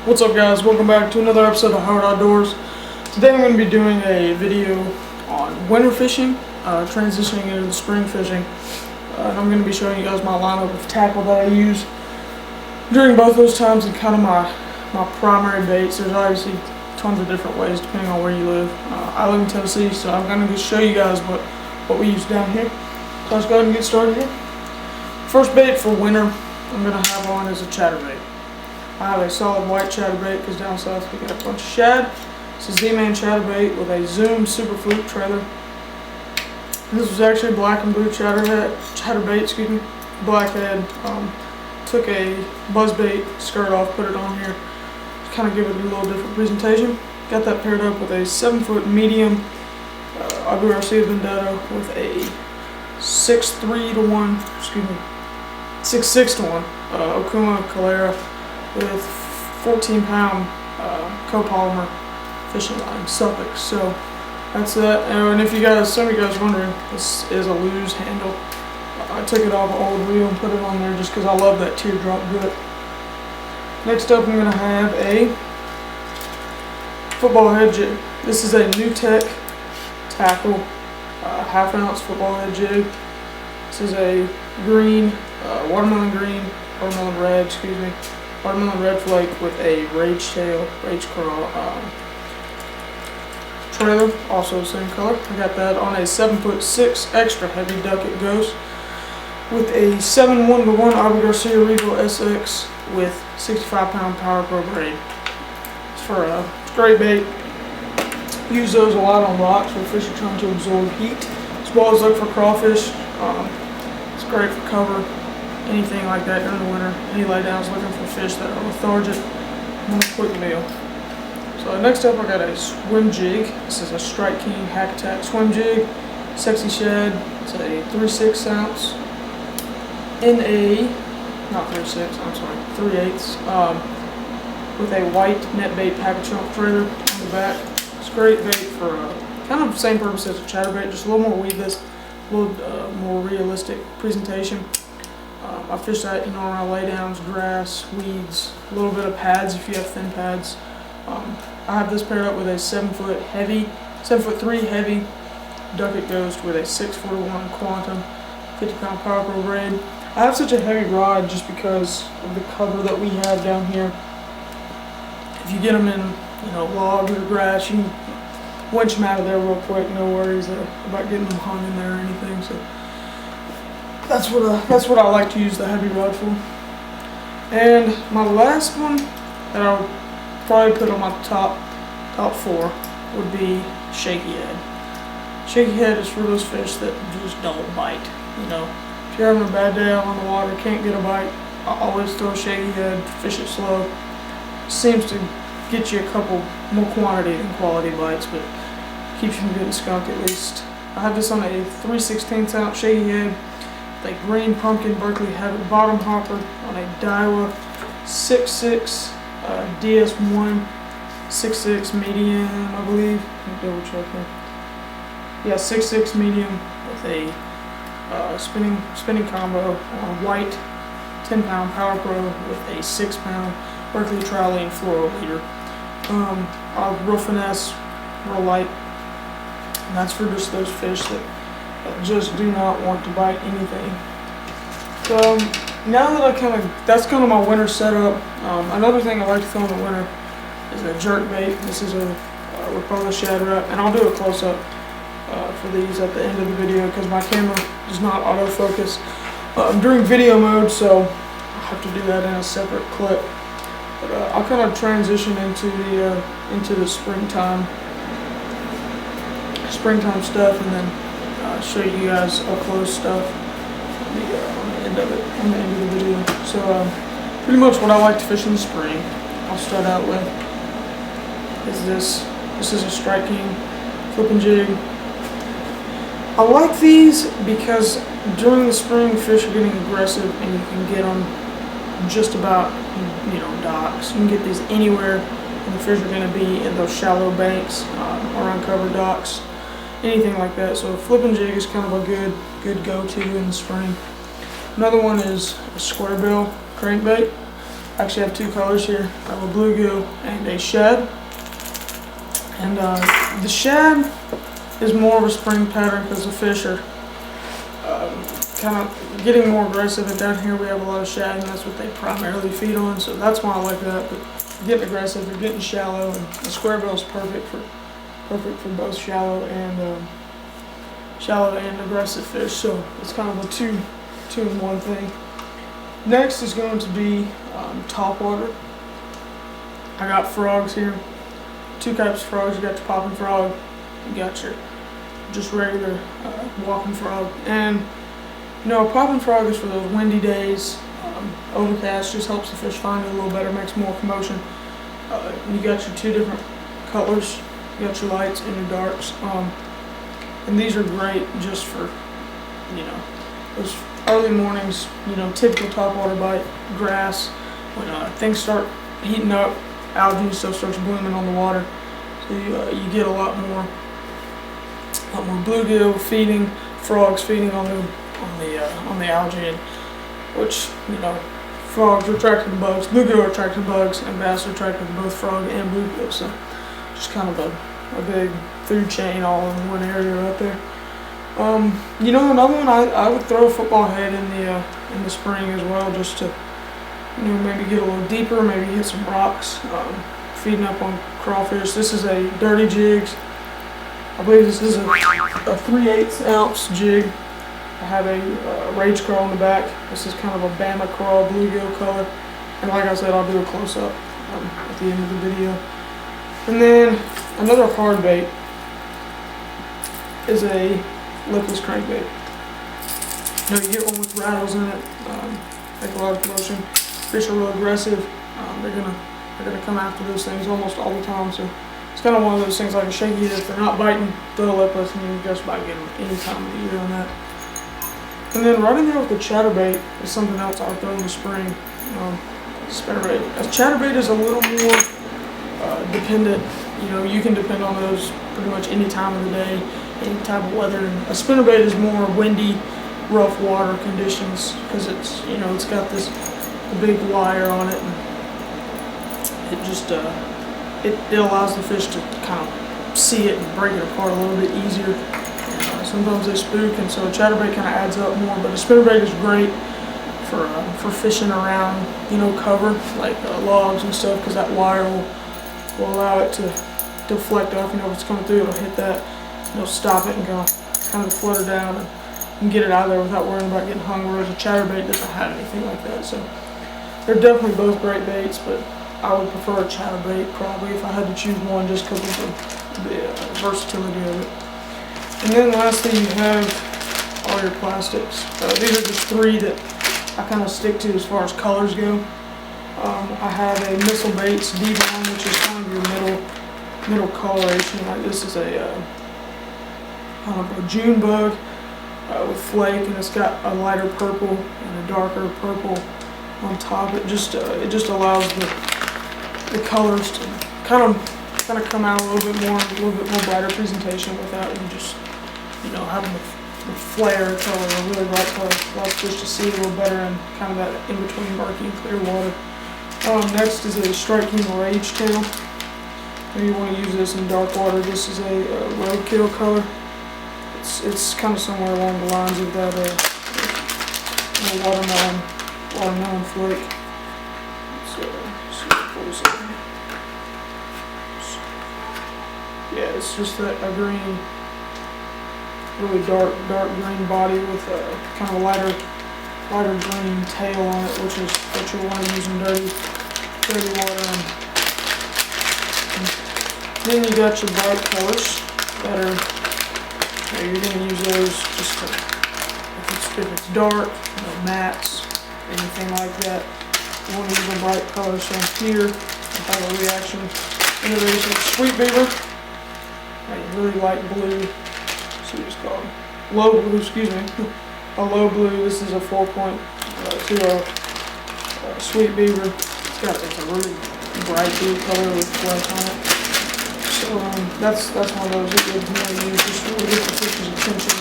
What's up, guys? Welcome back to another episode of Howard Outdoors. Today I'm going to be doing a video on winter fishing, transitioning into the spring fishing. And I'm going to be showing you guys my lineup of tackle that I use during both those times and kind of my primary baits. There's obviously tons of different ways depending on where you live. I live in Tennessee, so I'm going to just show you guys what we use down here. So let's go ahead and get started here. First bait for winter I'm going to have on is a chatterbait. I have a solid white chatterbait because down south we got a bunch of shad. It's a Z-Man chatterbait with a Zoom Super Fluke trailer. This was actually a black and blue chatterbait, excuse me, blackhead. Took a buzzbait skirt off, put it on here to kind of give it a little different presentation. Got that paired up with a 7-foot medium Abu Garcia Vendetta with a 6'3" to 1, excuse me, 6'6" to 1 Okuma Calera with 14-pound copolymer fishing line, Suffolk. So that's that. And if some of you guys are wondering, this is a Lew's handle. I took it off an old reel and put it on there just because I love that teardrop grip. Next up, I'm going to have a football head jig. This is a NewTek tackle, half-ounce football head jig. This is a green, watermelon red flake with a rage curl trailer, also the same color. I got that on a 7'6" extra heavy Ducket Ghost with a 7-1-1 Abu Garcia Regal SX with 65-pound Power Pro braid. It's for a great bait. Use those a lot on rocks where fish are trying to absorb heat, as well as look for crawfish. It's great for cover, anything like that during the winter. Any laydowns looking for fish that are lethargic on a quick meal. So next up, I got a swim jig. This is a Strike King Hack Attack swim jig, Sexy Shad. It's a 3/6 ounce in a, not 3/6, I'm sorry, 3/8 with a white net bait package chunk trailer on the back. It's a great bait for kind of the same purpose as a chatterbait, just a little more weedless, a little more realistic presentation. I fish that, around laydowns, grass, weeds, a little bit of pads if you have thin pads. I have this paired up with a 7'3" heavy Ducket Ghost with a 6'1" Quantum 50-pound Power Pro braid. I have such a heavy rod just because of the cover that we have down here. If you get them in, logs or grass, you can winch them out of there real quick. No worries about getting them hung in there or anything. So that's what I like to use the heavy rod for. And my last one that I would probably put on my top 4 would be Shaky Head. Shaky Head is for those fish that just don't bite. If you're having a bad day out on the water, can't get a bite, I always throw Shaky Head, fish it slow. Seems to get you a couple more quantity than quality bites, but keeps you from getting skunked at least. I have this on a 3/16 ounce Shaky Head, the green pumpkin Berkeley Habit bottom hopper on a Daiwa 6'6" DS1 6'6" medium, I believe. Let me double check here. Yeah, 6'6" medium with a spinning combo on a white 10-pound Power Pro with a 6-pound Berkeley Trilene fluoro leader. Real finesse, real light, and that's for just those fish that just do not want to bite anything. So now that that's kind of my winter setup. Another thing I like to throw in the winter is a jerk bait. This is a Rapala Shad Wrap, and I'll do a close-up for these at the end of the video because my camera does not autofocus during video mode, so I'll have to do that in a separate clip. But I'll kind of transition into the springtime stuff, and then show you guys up close stuff on the end of the video. So pretty much what I like to fish in the spring, I'll start out with is this. This is a Strike King flipping jig. I like these because during the spring fish are getting aggressive and you can get them just about docks. You can get these anywhere and the fish are going to be in those shallow banks or uncovered docks, anything like that. So a flipping jig is kind of a good go-to in the spring. Another one is a square bill crankbait. I actually have two colors here. I have a bluegill and a shad. And the shad is more of a spring pattern because the fish are kind of getting more aggressive. And down here we have a lot of shad, and that's what they primarily feed on. So that's why I like that. But getting aggressive, they're getting shallow, and the square bill is perfect for both shallow and aggressive fish. So it's kind of a two in one thing. Next is going to be topwater. I got frogs here. Two types of frogs. You got your popping frog. You got your just regular walking frog. And you know, a popping frog is for those windy days. Overcast just helps the fish find it a little better, makes more commotion. You got your two different colors. You got your lights and your darks. And these are great just for, you know, those early mornings, you know, typical topwater bite, grass. When things start heating up, algae and stuff starts blooming on the water. So you get a lot more bluegill feeding, frogs feeding on the algae, and which, you know, frogs are attracted to bugs, bluegill are attracted to bugs, and bass are attracted to both frog and bluegill. So just kind of a big food chain all in one area right there. You know, another one, I would throw a football head in the spring as well, just to, you know, maybe get a little deeper, maybe hit some rocks, feeding up on crawfish. This is a dirty jigs. I believe this is a 3/8 ounce jig. I have a rage crawl in the back. This is kind of a Bama crawl bluegill color. And like I said, I'll do a close up at the end of the video. And then another hard bait is a lipless crankbait. Now you get one with rattles in it, make a lot of commotion. Fish are real aggressive. They're gonna come after those things almost all the time. So it's kind of one of those things like a shaky hit. If they're not biting, throw a lipless, and you can just about get them any time of the year on that. And then right in there with the chatterbait is something else I would throw in the spring. Spinnerbait. A chatterbait is a little more dependent. You know, you can depend on those pretty much any time of the day, any type of weather. And a spinnerbait is more windy, rough water conditions because it's, you know, it's got this big wire on it, and it just it allows the fish to kind of see it and break it apart a little bit easier. Sometimes they spook, and so a chatterbait kind of adds up more. But a spinnerbait is great for fishing around, you know, cover like logs and stuff, because that wire will allow it to deflect off. You know, if it's coming through, it'll hit that, you know, stop it and go kind of flutter down and get it out of there without worrying about getting hung. Whereas a chatterbait doesn't have anything like that. So they're definitely both great baits, but I would prefer a chatterbait probably if I had to choose one, just because of the versatility of it. And then lastly, you have all your plastics. These are just three that I kind of stick to as far as colors go. I have a Missile Baits D-Bond, which is kind of your middle coloration. Like this is a June bug with flake, and it's got a lighter purple and a darker purple on top. It just allows the colors to kind of come out a little bit more brighter presentation without you just, you know, having the flare color, a really bright color. Allows fish to see a little better in kind of that in between murky and clear water. Next is a Strike King Rage Tail. Maybe you want to use this in dark water. This is a roadkill color. It's kind of somewhere along the lines of that watermelon flake. Yeah, it's just a green, really dark green body with a kind of a lighter green tail on it, which is what you'll want to use in dirty water. And then you got your bright colors that are, you're going to use those just to, if it's dark, you know, mattes, anything like that. You want to use a bright color. So here I have a Reaction Innovation Sweet Beaver. Really light blue. Let's see what it's called. Low blue, excuse me. A low blue. This is a 4.20 Sweet Beaver. It's a really bright blue color with flake on it. So that's one of those that you really use just to really get the fish's attention.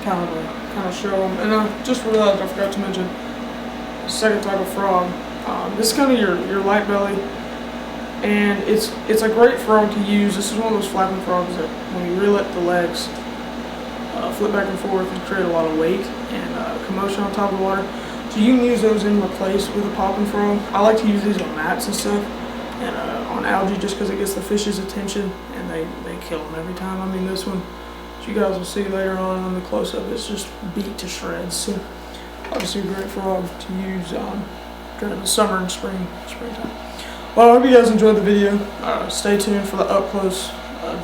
Kind of show them. And just realized I forgot to mention, second type of frog. This is kind of your light belly, and it's a great frog to use. This is one of those flapping frogs that when you reel it, the legs flip back and forth and create a lot of weight and commotion on top of the water. So you can use those in replace with a popping frog. I like to use these on mats and stuff, and on algae just because it gets the fish's attention, and they kill them every time. I mean, this one, as you guys will see later on the close-up, it's just beat to shreds. So obviously a great frog to use during the summer and springtime. Well, I hope you guys enjoyed the video. Stay tuned for the up-close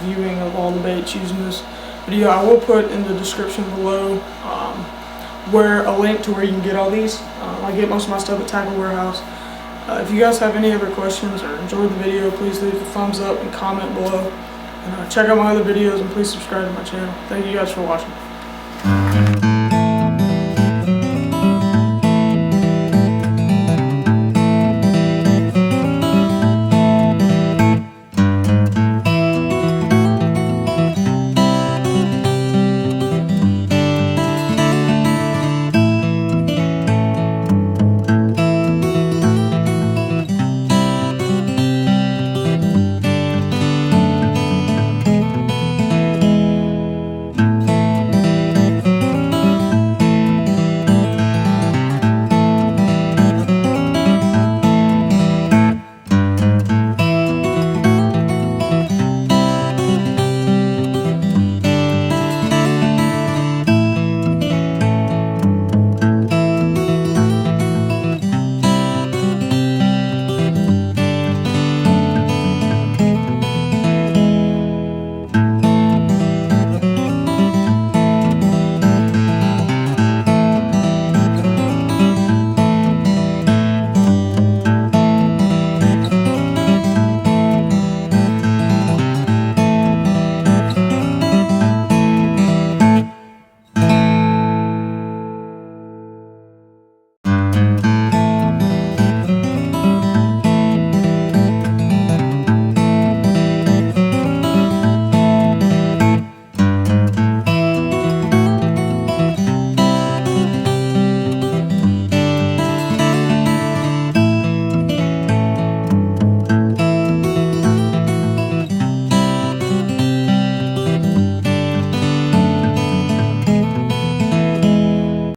viewing of all the baits using this video. I will put in the description below where a link to where you can get all these. I get most of my stuff at Tackle Warehouse. If you guys have any other questions or enjoyed the video, please leave a thumbs up and comment below. And check out my other videos, and please subscribe to my channel. Thank you guys for watching.